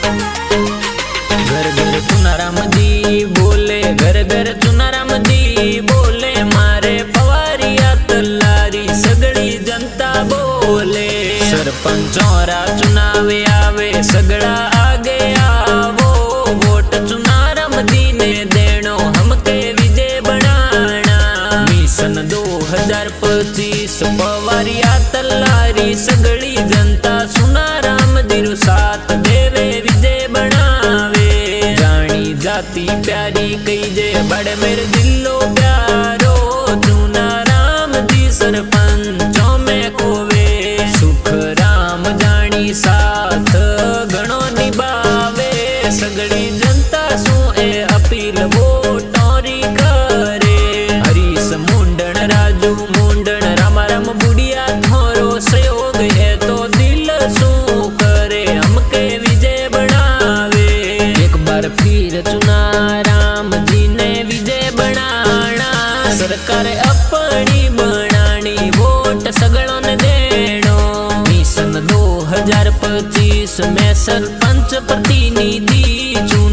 घर घर चुनाराम जी बोले, घर घर चुनाराम जी बोले, मारे पवारिया तल्लारी सगड़ी जनता बोले। सरपंचोरा चुनावे आवे सगड़ा आगे आवो, वोट चुनाराम जी ने देनो हमके विजय बनाना। मिशन 2025 पवारिया तल्लारी सगड़ी जनता सुनाराम जी रो साथ देवे विजय बनावे। जानी जाती प्यारी कई जे बाड़मेर जिलो प्यारो, चुनाराम जी सरपंचों में कोवे। सुख राम जानी साथ घणो निभावे, सगड़ी जनता सु ए अपील वोटोरी करे। हरीश मुंडन राजू मुंडन रामा राम बुढ़िया थोरो सहयोग है तो दिल सु करे हमके विजय बनावे। एक बार फिर चुनाराम जी ने विजय बनाना, सरकार अपनी बनानी वोट सगड़ों ने देनो। मिशन 2025 में सरपंच प्रतिनिधि चुन